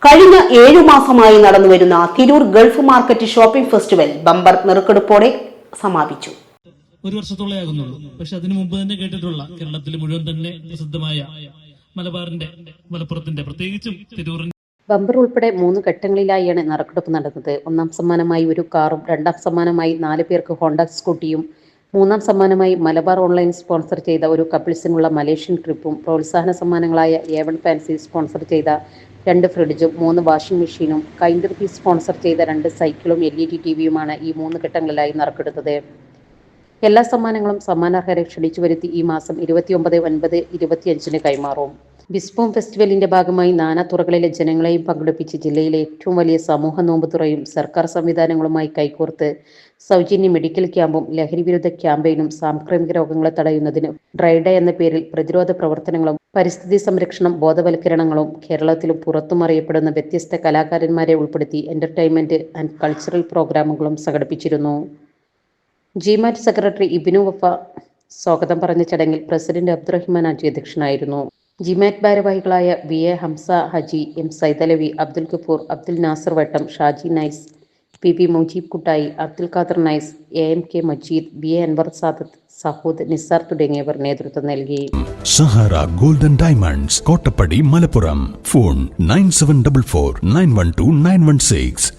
കഴിഞ്ഞ 7 മാസമായി നടന്നുവരുന്ന Tirur gulf market shopping festival bumper നറുക്കെടുപ്പോടെ സമാപിച്ചു. ഒരു വർഷത്തോളെയാകുന്നുള്ളൂ. പക്ഷെ അതിനു മുമ്പ് തന്നെ കേട്ടിട്ടുള്ള കേരളത്തിൽ മുഴുവൻ തന്നെ പ്രസിദ്ധമായ മലപ്പുറത്തിന്റെ പ്രത്യേകിച്ചും തിരൂരിന്റെ ബമ്പർ ഉൾപ്പെടെ 3 ഘട്ടങ്ങളിലായാണ് നറുക്കെടുപ്പ് നടന്നത്. 1-ാം സമ്മാനമായി ഒരു കാറും, 2-ാം സമ്മാനമായി 4 പേർക്ക് ഹോണ്ട സ്കൂട്ടിയും, 3-ാം സമ്മാനമായി മലബാർ ഓൺലൈൻ സ്പോൺസർ ചെയ്ത ഒരു കപ്പിൾസിനുള്ള മലേഷ്യൻ ട്രിപ്പും, പ്രോത്സാഹന സമ്മാനങ്ങളായ A1 ഫാൻസി സ്പോൺസർ ചെയ്ത 2 ഫ്രിഡ്ജും 3 വാഷിംഗ് മെഷീനും, കൈൻഡർ പീസ് സ്പോൺസർ ചെയ്ത 2 സൈക്കിളും LED ടിവിയുമാണ് ഈ 3 ഘട്ടങ്ങളിലായി നറുക്കെടുത്തത്. എല്ലാ സമ്മാനങ്ങളും സമ്മാനാർഹരെ ക്ഷണിച്ചു വരുത്തി ഈ മാസം 29/9/25 കൈമാറും. ബിസ്പോം ഫെസ്റ്റിവലിന്റെ ഭാഗമായി നാനാതുറകളിലെ ജനങ്ങളെയും പങ്കെടുപ്പിച്ച് ജില്ലയിലെ ഏറ്റവും വലിയ സമൂഹ നോമ്പുതുറയും സർക്കാർ സംവിധാനങ്ങളുമായി കൈകോർത്ത് സൗജന്യ മെഡിക്കൽ ക്യാമ്പും, ലഹരി വിരുദ്ധ ക്യാമ്പയിനും, സാംക്രമിക രോഗങ്ങളെ തടയുന്നതിന് ഡ്രൈ ഡേ എന്ന പേരിൽ പ്രതിരോധ പ്രവർത്തനങ്ങളും, പരിസ്ഥിതി സംരക്ഷണം ബോധവൽക്കരണങ്ങളും, കേരളത്തിലും പുറത്തും അറിയപ്പെടുന്ന വ്യത്യസ്ത കലാകാരന്മാരെ ഉൾപ്പെടുത്തി എന്റർടൈൻമെന്റ് ആൻഡ് കൾച്ചറൽ പ്രോഗ്രാമുകളും സംഘടിപ്പിച്ചിരുന്നു. ജിമാറ്റ് സെക്രട്ടറി ഇബിനു വഫ സ്വാഗതം പറഞ്ഞ ചടങ്ങിൽ പ്രസിഡന്റ് അബ്ദുറഹിമാൻ ഹാജി അധ്യക്ഷനായിരുന്നു. ജിമാറ്റ് ഭാരവാഹികളായ VA ഹംസ ഹജി, M സൈദലവി, അബ്ദുൽ ഗഫൂർ, അബ്ദുൽ നാസർ വട്ടം, ഷാജി നൈസ്, PB മുജീബ് കുട്ടായി, അബ്ദുൽ ഖാദർ നൈസ്, AMK മജീദ്, BA അൻവർ സാദത്ത്, സഹൂദ് നിസാർ തുടങ്ങിയവർ നേതൃത്വം നൽകി. Sahara golden diamonds, Kottappadi, Malappuram. Phone 9744 912 916.